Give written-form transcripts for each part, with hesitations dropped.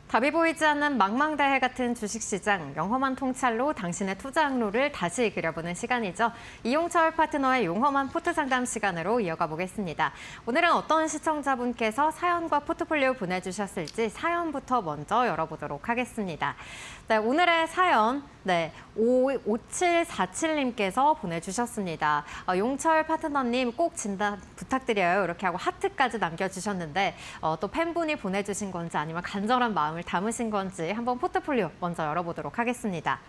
답이 보이지 않는 망망대해 같은 주식시장, 영험한 통찰로 당신의 투자 항로를 다시 그려보는 시간이죠. 이용철 파트너의 용험한 포트 상담 시간으로 이어가 보겠습니다. 오늘은 어떤 시청자분께서 사연과 포트폴리오 보내주셨을지 사연부터 먼저 열어보도록 하겠습니다. 네, 오늘의 사연, 5747님께서 보내주셨습니다. 용철 파트너님 꼭 진단 부탁드려요. 이렇게 하고 하트까지 남겨주셨는데 또 팬분이 보내주신 건지 아니면 간절한 마음을 담으신 건지 한번 포트폴리오 먼저 열어보도록 하겠습니다.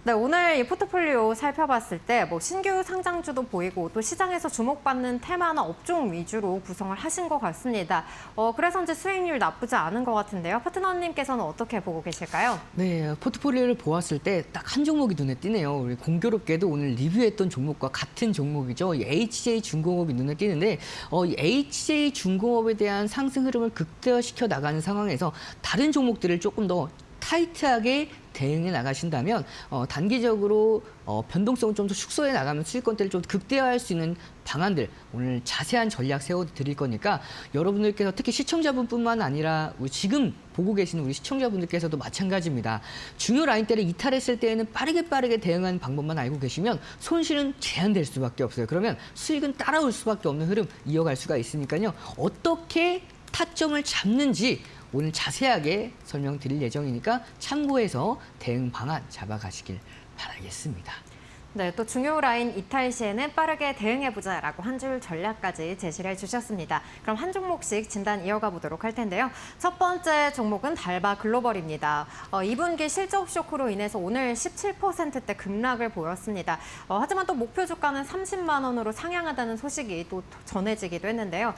네, 오늘 이 포트폴리오 살펴봤을 때 신규 상장주도 보이고 또 시장에서 주목받는 테마나 업종 위주로 구성을 하신 것 같습니다. 그래서인지 수익률 나쁘지 않은 것 같은데요. 파트너님께서는 어떻게 보고 계실까요? 네, 포트폴리오를 보았을 때 딱 한 종목이 눈에 띄네요. 우리 공교롭게도 오늘 리뷰했던 종목과 같은 종목이죠. 이 HJ중공업이 눈에 띄는데 이 HJ중공업에 대한 상승 흐름을 극대화시켜 나가는 상황에서 다른 종목들을 조금 더 타이트하게 대응해 나가신다면 단기적으로 변동성을 좀 더 축소해 나가면 수익권대를 좀 극대화할 수 있는 방안들 오늘 자세한 전략 세워드릴 거니까 여러분들께서 특히 시청자분뿐만 아니라 우리 지금 보고 계시는 우리 시청자분들께서도 마찬가지입니다. 중요 라인대를 이탈했을 때에는 빠르게 대응하는 방법만 알고 계시면 손실은 제한될 수밖에 없어요. 그러면 수익은 따라올 수밖에 없는 흐름 이어갈 수가 있으니까요. 어떻게 타점을 잡는지 오늘 자세하게 설명드릴 예정이니까 참고해서 대응 방안 잡아가시길 바라겠습니다. 네, 또 중요 라인 이탈 시에는 빠르게 대응해보자라고 한 줄 전략까지 제시를 해주셨습니다. 그럼 한 종목씩 진단 이어가 보도록 할 텐데요. 첫 번째 종목은 달바 글로벌입니다. 2분기 실적 쇼크로 인해서 오늘 17%대 급락을 보였습니다. 하지만 또 목표 주가는 30만 원으로 상향하다는 소식이 또 전해지기도 했는데요.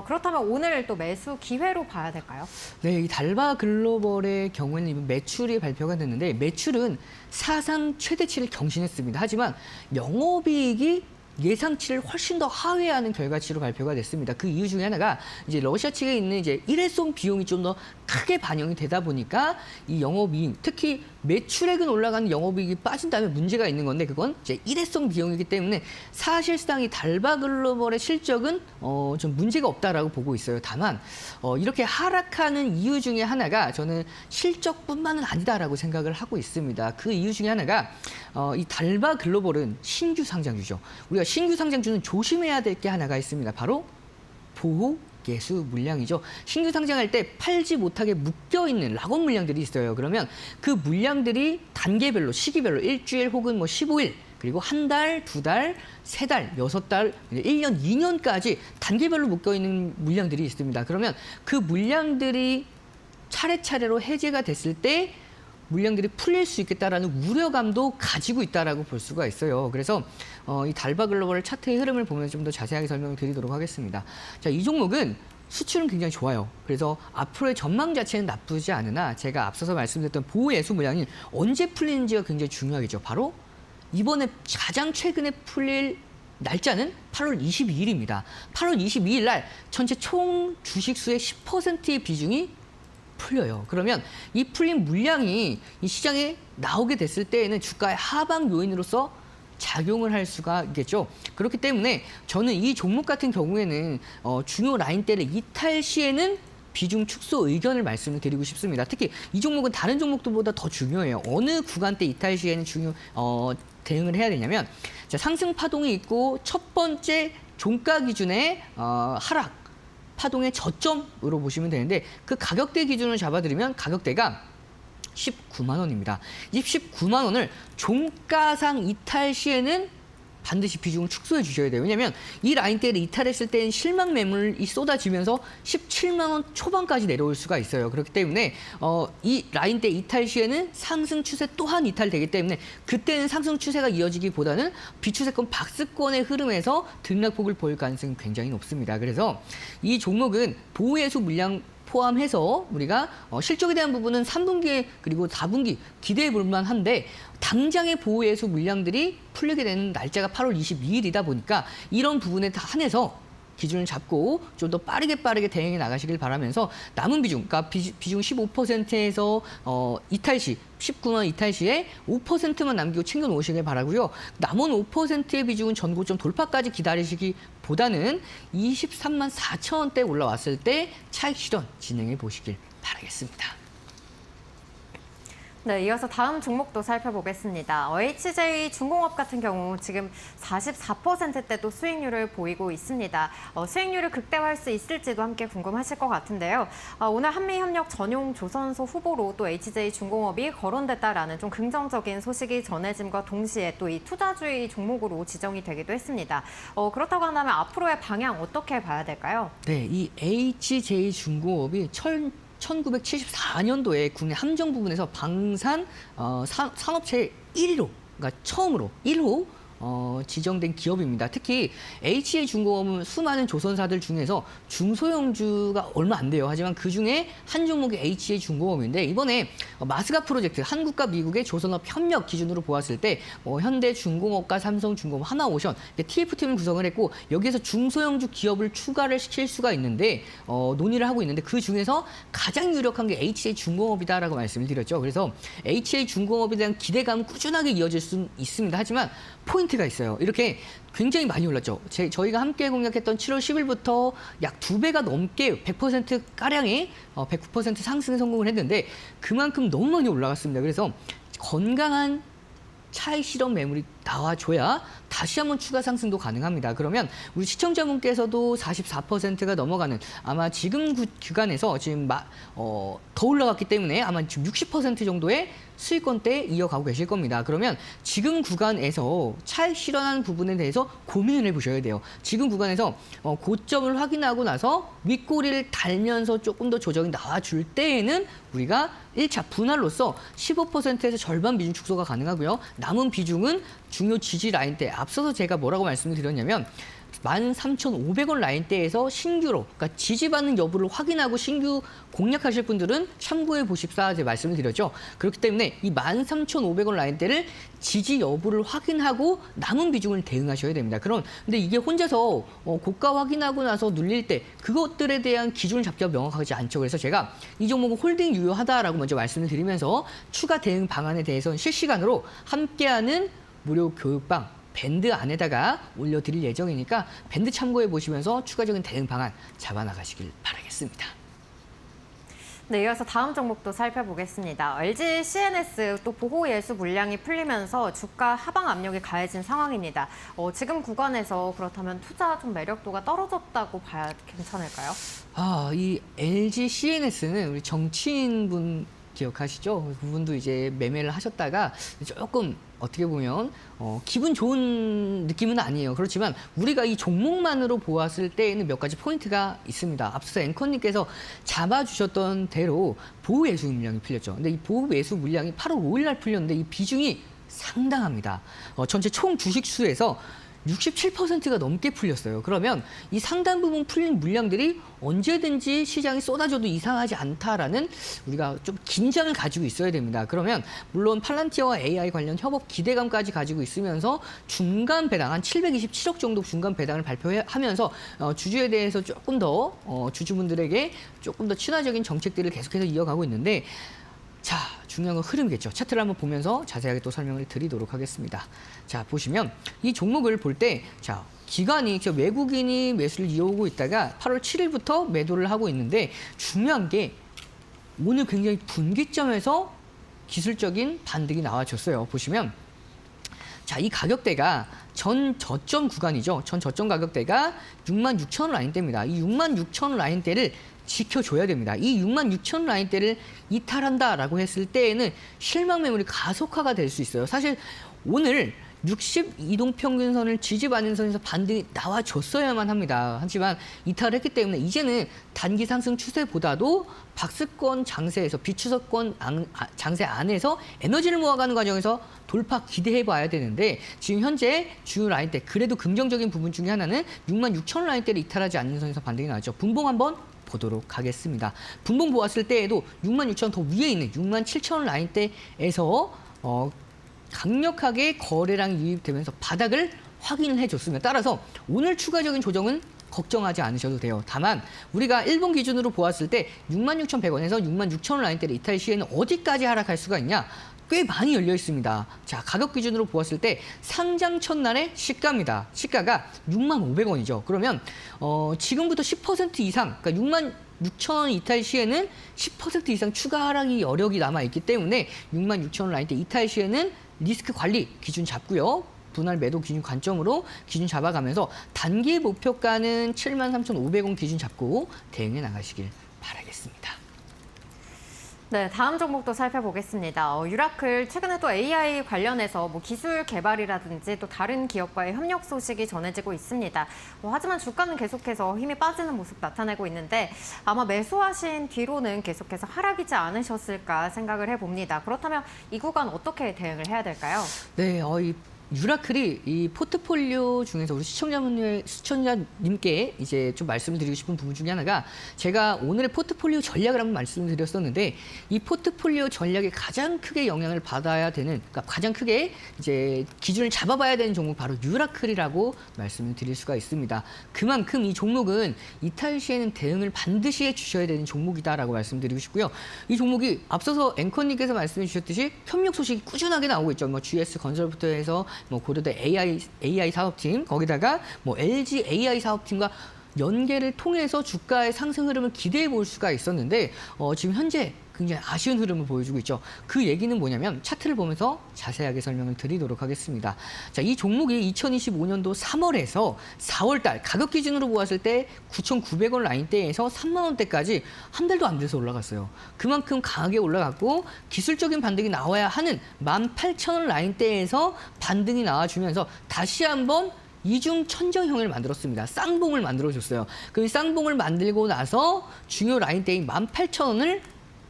그렇다면 오늘 또 매수 기회로 봐야 될까요? 네, 이 달바 글로벌의 경우에는 이번 매출이 발표가 됐는데 매출은 사상 최대치를 경신했습니다. 하지만 영업이익이 예상치를 훨씬 더 하회하는 결과치로 발표가 됐습니다. 그 이유 중에 하나가 이제 러시아 측에 있는 이제 일회성 비용이 좀 더 크게 반영이 되다 보니까 이 영업이익, 특히 매출액은 올라가는 영업이익이 빠진다면 문제가 있는 건데 그건 이제 일회성 비용이기 때문에 사실상 이 달바 글로벌의 실적은 좀 문제가 없다라고 보고 있어요. 다만 이렇게 하락하는 이유 중에 하나가 저는 실적뿐만은 아니다라고 생각을 하고 있습니다. 그 이유 중에 하나가 이 달바 글로벌은 신규 상장주죠. 우리가 신규 상장주는 조심해야 될 게 하나가 있습니다. 바로 보호 개수 물량이죠. 신규 상장할 때 팔지 못하게 묶여있는 락업 물량들이 있어요. 그러면 그 물량들이 단계별로, 시기별로 일주일 혹은 15일, 그리고 한 달, 두 달, 세 달, 6달, 1년, 2년까지 단계별로 묶여있는 물량들이 있습니다. 그러면 그 물량들이 차례차례로 해제가 됐을 때 물량들이 풀릴 수 있겠다라는 우려감도 가지고 있다라고 볼 수가 있어요. 그래서 이 달바 글로벌 차트의 흐름을 보면 좀 더 자세하게 설명을 드리도록 하겠습니다. 자, 이 종목은 수출은 굉장히 좋아요. 그래서 앞으로의 전망 자체는 나쁘지 않으나 제가 앞서서 말씀드렸던 보호 예수 물량이 언제 풀리는지가 굉장히 중요하겠죠. 바로 이번에 가장 최근에 풀릴 날짜는 8월 22일입니다. 8월 22일 날 전체 총 주식수의 10%의 비중이 풀려요. 그러면 이 풀린 물량이 이 시장에 나오게 됐을 때에는 주가의 하방 요인으로서 작용을 할 수가 있겠죠. 그렇기 때문에 저는 이 종목 같은 경우에는 중요 라인대를 이탈 시에는 비중 축소 의견을 말씀을 드리고 싶습니다. 특히 이 종목은 다른 종목들보다 더 중요해요. 어느 구간대 이탈 시에는 대응을 해야 되냐면 자, 상승 파동이 있고 첫 번째 종가 기준의 하락 파동의 저점으로 보시면 되는데 그 가격대 기준을 잡아드리면 가격대가 19만 원입니다. 이 19만 원을 종가상 이탈 시에는 반드시 비중을 축소해 주셔야 돼요. 왜냐하면 이 라인대를 이탈했을 때는 실망 매물이 쏟아지면서 17만 원 초반까지 내려올 수가 있어요. 그렇기 때문에 이 라인대 이탈 시에는 상승 추세 또한 이탈되기 때문에 그때는 상승 추세가 이어지기보다는 비추세권 박스권의 흐름에서 등락폭을 보일 가능성이 굉장히 높습니다. 그래서 이 종목은 보호예수 물량 포함해서 우리가 실적에 대한 부분은 3분기 그리고 4분기 기대해 볼 만한데 당장의 보호예수 물량들이 풀리게 되는 날짜가 8월 22일이다 보니까 이런 부분에 한해서 기준을 잡고 좀 더 빠르게 대응해 나가시길 바라면서 남은 비중, 그러니까 비중 15%에서 이탈 시 19만 이탈 시에 5%만 남기고 챙겨 놓으시길 바라고요. 남은 5%의 비중은 전고점 돌파까지 기다리시기보다는 23만 4천 원대 올라왔을 때 차익 실현 진행해 보시길 바랍니다. 바라겠습니다. 네, 이어서 다음 종목도 살펴보겠습니다. HJ 중공업 같은 경우 지금 44%대도 수익률을 보이고 있습니다. 수익률을 극대화할 수 있을지도 함께 궁금하실 것 같은데요. 오늘 한미협력 전용 조선소 후보로 또 HJ 중공업이 거론됐다라는 좀 긍정적인 소식이 전해짐과 동시에 또 이 투자주의 종목으로 지정이 되기도 했습니다. 그렇다고 한다면 앞으로의 방향 어떻게 봐야 될까요? 네, 이 HJ 중공업이 1974년도에 국내 함정 부분에서 방산 산업체 1위로, 그러니까 처음으로 1호 지정된 기업입니다. 특히 HA 중공업은 수많은 조선사들 중에서 중소형주가 얼마 안 돼요. 하지만 그중에 한 종목이 HA 중공업인데 이번에 마스가 프로젝트, 한국과 미국의 조선업 협력 기준으로 보았을 때 현대중공업과 삼성중공업, 하나오션, TF팀을 구성을 했고 여기에서 중소형주 기업을 추가를 시킬 수가 있는데 논의를 하고 있는데 그 중에서 가장 유력한 게 HA 중공업이다라고 말씀을 드렸죠. 그래서 HA 중공업에 대한 기대감은 꾸준하게 이어질 수 있습니다. 하지만 포인트가 있어요. 이렇게 굉장히 많이 올랐죠. 저희가 함께 공략했던 7월 10일부터 약 2배가 넘게 100%가량의 109% 상승에 성공을 했는데 그만큼 너무 많이 올라갔습니다. 그래서 건강한 차익 실현 매물이 나와줘야 다시 한번 추가 상승도 가능합니다. 그러면 우리 시청자분께서도 44%가 넘어가는 아마 지금 구간에서 지금 더 올라갔기 때문에 아마 지금 60% 정도의 수익권대에 이어가고 계실 겁니다. 그러면 지금 구간에서 차익 실현하는 부분에 대해서 고민을 해보셔야 돼요. 지금 구간에서 고점을 확인하고 나서 윗꼬리를 달면서 조금 더 조정이 나와줄 때에는 우리가 1차 분할로서 15%에서 절반 비중 축소가 가능하고요. 남은 비중은 중요 지지 라인대, 앞서서 제가 뭐라고 말씀을 드렸냐면 13,500원 라인대에서 신규로, 그러니까 지지받는 여부를 확인하고 신규 공략하실 분들은 참고해 보십사 제 말씀을 드렸죠. 그렇기 때문에 이 13,500원 라인대를 지지 여부를 확인하고 남은 비중을 대응하셔야 됩니다. 근데 이게 혼자서 고가 확인하고 나서 눌릴 때 그것들에 대한 기준을 잡기가 명확하지 않죠. 그래서 제가 이 종목은 홀딩 유효하다라고 먼저 말씀을 드리면서 추가 대응 방안에 대해서는 실시간으로 함께하는 무료 교육방 밴드 안에다가 올려드릴 예정이니까 밴드 참고해 보시면서 추가적인 대응 방안 잡아나가시길 바라겠습니다. 네, 이어서 다음 종목도 살펴보겠습니다. LG CNS 또 보호 예수 물량이 풀리면서 주가 하방 압력이 가해진 상황입니다. 지금 구간에서 그렇다면 투자 좀 매력도가 떨어졌다고 봐야 괜찮을까요? 이 LG CNS는 우리 정치인분 기억하시죠? 그분도 이제 매매를 하셨다가 조금 어떻게 보면 기분 좋은 느낌은 아니에요. 그렇지만 우리가 이 종목만으로 보았을 때에는 몇 가지 포인트가 있습니다. 앞서 앵커님께서 잡아주셨던 대로 보호 매수 물량이 풀렸죠. 근데 이 보호 매수 물량이 8월 5일 날 풀렸는데 이 비중이 상당합니다. 전체 총 주식 수에서 67%가 넘게 풀렸어요. 그러면 이 상당 부분 풀린 물량들이 언제든지 시장이 쏟아져도 이상하지 않다라는 우리가 좀 긴장을 가지고 있어야 됩니다. 그러면 물론 팔란티어와 AI 관련 협업 기대감까지 가지고 있으면서 중간 배당 한 727억 정도 중간 배당을 발표하면서 주주에 대해서 조금 더 주주분들에게 조금 더 친화적인 정책들을 계속해서 이어가고 있는데 자, 중요한 건 흐름이겠죠. 차트를 한번 보면서 자세하게 또 설명을 드리도록 하겠습니다. 자, 보시면 이 종목을 볼 때, 자, 기관이, 외국인이 매수를 이어오고 있다가 8월 7일부터 매도를 하고 있는데 중요한 게 오늘 굉장히 분기점에서 기술적인 반등이 나와줬어요. 보시면 자, 이 가격대가 전 저점 구간이죠. 전 저점 가격대가 66,000원 라인대입니다. 이 66,000원 라인대를 지켜줘야 됩니다. 이 66,000 라인대를 이탈한다라고 했을 때에는 실망 매물이 가속화가 될 수 있어요. 사실 오늘 62동 평균선을 지지받는 선에서 반등이 나와줬어야만 합니다. 하지만 이탈을 했기 때문에 이제는 단기 상승 추세보다도 박스권 장세에서 비추세권 장세 안에서 에너지를 모아가는 과정에서 돌파 기대해 봐야 되는데 지금 현재 주요 라인대 그래도 긍정적인 부분 중에 하나는 66,000 라인대를 이탈하지 않는 선에서 반등이 나왔죠. 분봉 한번 보도록 하겠습니다. 분봉 보았을 때에도 66,000 더 위에 있는 67,000 라인대에서 강력하게 거래량이 유입되면서 바닥을 확인을 해줬습니다. 따라서 오늘 추가적인 조정은 걱정하지 않으셔도 돼요. 다만 우리가 일본 기준으로 보았을 때 66,100원에서 66,000원 라인대를 이탈 시에는 어디까지 하락할 수가 있냐? 꽤 많이 열려 있습니다. 자, 가격 기준으로 보았을 때 상장 첫날의 시가입니다. 시가가 65,500원이죠. 그러면 지금부터 10% 이상, 그러니까 6천 원 이탈 시에는 10% 이상 추가 하락이 여력이 남아있기 때문에 6만 6천 원 라인대 이탈 시에는 리스크 관리 기준 잡고요. 분할 매도 기준 관점으로 기준 잡아가면서 단기 목표가는 73,500원 기준 잡고 대응해 나가시길 바라겠습니다. 네, 다음 종목도 살펴보겠습니다. 유라클 최근에 또 AI 관련해서 뭐 기술 개발이라든지 또 다른 기업과의 협력 소식이 전해지고 있습니다. 하지만 주가는 계속해서 힘이 빠지는 모습 나타내고 있는데 아마 매수하신 뒤로는 계속해서 하락이지 않으셨을까 생각을 해봅니다. 그렇다면 이 구간 어떻게 대응을 해야 될까요? 네, 이 유라클이 이 포트폴리오 중에서 우리 시청자님께 이제 좀 말씀드리고 싶은 부분 중에 하나가 제가 오늘의 포트폴리오 전략을 한번 말씀드렸었는데 이 포트폴리오 전략에 가장 크게 영향을 받아야 되는, 그러니까 가장 크게 이제 기준을 잡아봐야 되는 종목 바로 유라클이라고 말씀을 드릴 수가 있습니다. 그만큼 이 종목은 이탈 시에는 대응을 반드시 해주셔야 되는 종목이다라고 말씀드리고 싶고요. 이 종목이 앞서서 앵커님께서 말씀해 주셨듯이 협력 소식이 꾸준하게 나오고 있죠. 뭐 GS 건설부터 해서 뭐 고려대 AI 사업팀, 거기다가 뭐 LG AI 사업팀과 연계를 통해서 주가의 상승 흐름을 기대해 볼 수가 있었는데 지금 현재 굉장히 아쉬운 흐름을 보여주고 있죠. 그 얘기는 뭐냐면 차트를 보면서 자세하게 설명을 드리도록 하겠습니다. 자, 이 종목이 2025년도 3월에서 4월달 가격 기준으로 보았을 때 9,900원 라인대에서 3만 원대까지 한 달도 안 돼서 올라갔어요. 그만큼 강하게 올라갔고 기술적인 반등이 나와야 하는 18,000원 라인대에서 반등이 나와주면서 다시 한번 이중 천정형을 만들었습니다. 쌍봉을 만들어줬어요. 그 쌍봉을 만들고 나서 중요 라인대인 18,000원을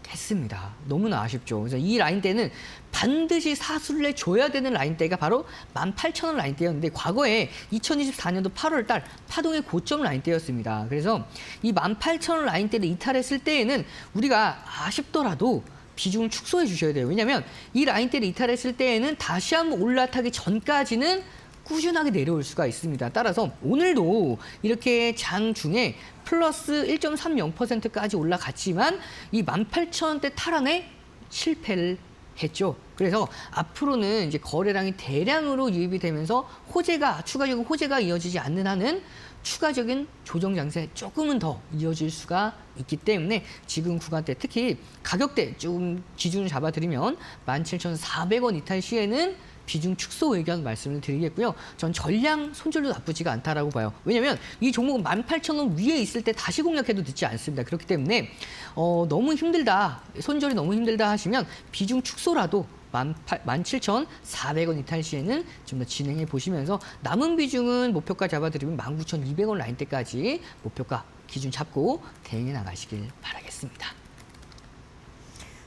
했습니다. 너무나 아쉽죠. 그래서 이 라인대는 반드시 사수를 해줘야 되는 라인대가 바로 18,000원 라인대였는데 과거에 2024년도 8월 달 파동의 고점 라인대였습니다. 그래서 이 18,000원 라인대를 이탈했을 때에는 우리가 아쉽더라도 비중을 축소해 주셔야 돼요. 왜냐하면 이 라인대를 이탈했을 때에는 다시 한번 올라타기 전까지는 꾸준하게 내려올 수가 있습니다. 따라서 오늘도 이렇게 장중에 플러스 1.30%까지 올라갔지만 이 18,000원대 탈환에 실패를 했죠. 그래서 앞으로는 이제 거래량이 대량으로 유입이 되면서 추가적인 호재가 이어지지 않는 한은 추가적인 조정 장세 조금은 더 이어질 수가 있기 때문에 지금 구간대 특히 가격대 좀 기준을 잡아드리면 17,400원 이탈 시에는 비중 축소 의견 말씀을 드리겠고요. 전 전량 손절도 나쁘지가 않다라고 봐요. 왜냐하면 이 종목은 18,000원 위에 있을 때 다시 공략해도 늦지 않습니다. 그렇기 때문에 너무 힘들다, 손절이 너무 힘들다 하시면 비중 축소라도 17,400원 이탈 시에는 좀 더 진행해 보시면서 남은 비중은 목표가 잡아드리면 19,200원 라인대까지 목표가 기준 잡고 대응해 나가시길 바라겠습니다.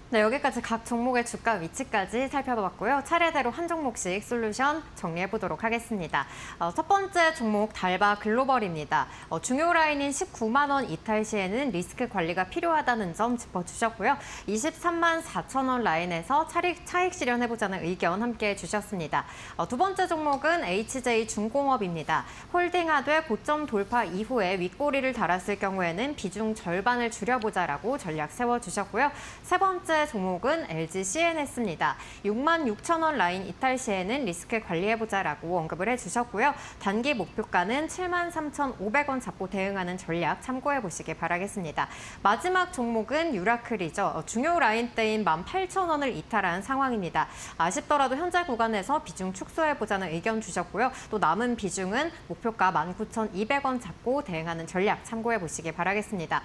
네, 여기까지 각 종목의 주가 위치까지 살펴봤고요. 차례대로 한 종목씩 솔루션 정리해 보도록 하겠습니다. 첫 번째 종목 달바 글로벌입니다. 중요 라인인 19만 원 이탈 시에는 리스크 관리가 필요하다는 점 짚어주셨고요. 23만 4천 원 라인에서 차익 실현해보자는 의견 함께 주셨습니다. 두 번째 종목은 HJ 중공업입니다. 홀딩하되 고점 돌파 이후에 윗꼬리를 달았을 경우에는 비중 절반을 줄여보자라고 전략 세워주셨고요. 세 번째 종목은 LG CNS입니다. 6만 6천 원 라인 이탈 시에는 리스크 관리해보자라고 언급을 해주셨고요. 단기 목표가는 7만 3,500원 잡고 대응하는 전략 참고해보시기 바라겠습니다. 마지막 종목은 유라클이죠. 중요 라인대인 18,000원을 이탈한 상황입니다. 아쉽더라도 현재 구간에서 비중 축소해보자는 의견 주셨고요. 또 남은 비중은 목표가 19,200원 잡고 대응하는 전략 참고해보시기 바라겠습니다.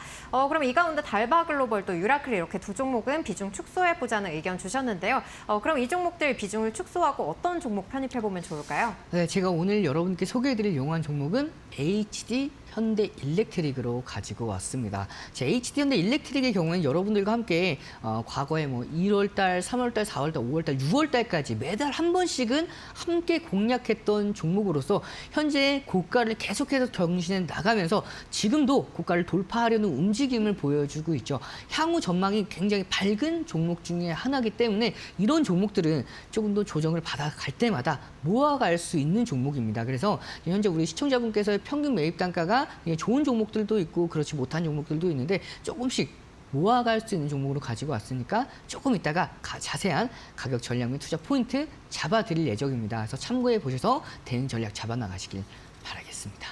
그럼 이 가운데 달바 글로벌 또 유라클 이렇게 두 종목은 비중 축소해보자는 의견 주셨는데요. 그럼 이 종목들 비중을 축소하고 어떤 종목 편입해보면 좋을까요? 네, 제가 오늘 여러분께 소개해드릴 용어한 종목은 HD 현대 일렉트릭으로 가지고 왔습니다. 자, HD 현대 일렉트릭의 경우에는 여러분들과 함께 과거에 뭐 1월달, 3월달, 4월달, 5월달, 6월달까지 매달 한 번씩은 함께 공략했던 종목으로서 현재 고가를 계속해서 경신해 나가면서 지금도 고가를 돌파하려는 움직임을 보여주고 있죠. 향후 전망이 굉장히 밝은 종목 중에 하나이기 때문에 이런 종목들은 조금 더 조정을 받아갈 때마다 모아갈 수 있는 종목입니다. 그래서 현재 우리 시청자분께서의 평균 매입 단가가 좋은 종목들도 있고 그렇지 못한 종목들도 있는데 조금씩 모아갈 수 있는 종목으로 가지고 왔으니까 조금 이따가 자세한 가격 전략 및 투자 포인트 잡아드릴 예정입니다. 그래서 참고해 보셔서 대응 전략 잡아나가시길 바라겠습니다.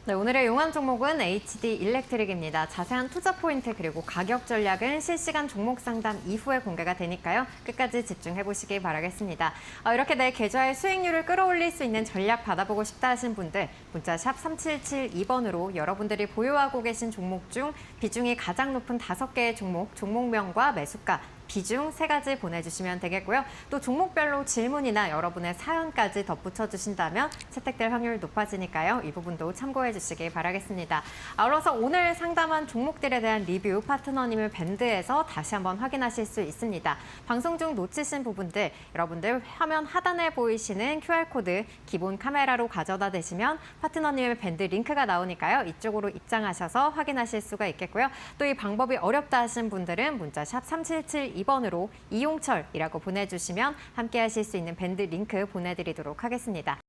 네, 오늘의 용암 종목은 HD 일렉트릭입니다. 자세한 투자 포인트 그리고 가격 전략은 실시간 종목 상담 이후에 공개가 되니까요. 끝까지 집중해 보시기 바라겠습니다. 이렇게 내 계좌의 수익률을 끌어올릴 수 있는 전략 받아보고 싶다 하신 분들 문자 샵 3772번으로 여러분들이 보유하고 계신 종목 중 비중이 가장 높은 5개의 종목, 종목명과 매수가, 비중 3가지 보내주시면 되겠고요. 또 종목별로 질문이나 여러분의 사연까지 덧붙여 주신다면 채택될 확률 높아지니까요. 이 부분도 참고해 주시기 바라겠습니다. 아울러서 오늘 상담한 종목들에 대한 리뷰 파트너님의 밴드에서 다시 한번 확인하실 수 있습니다. 방송 중 놓치신 부분들 여러분들 화면 하단에 보이시는 QR코드 기본 카메라로 가져다 대시면 파트너님의 밴드 링크가 나오니까요. 이쪽으로 입장하셔서 확인하실 수가 있겠고요. 또 이 방법이 어렵다 하신 분들은 문자 샵 3772번으로 이용철이라고 보내주시면 함께 하실 수 있는 밴드 링크 보내드리도록 하겠습니다.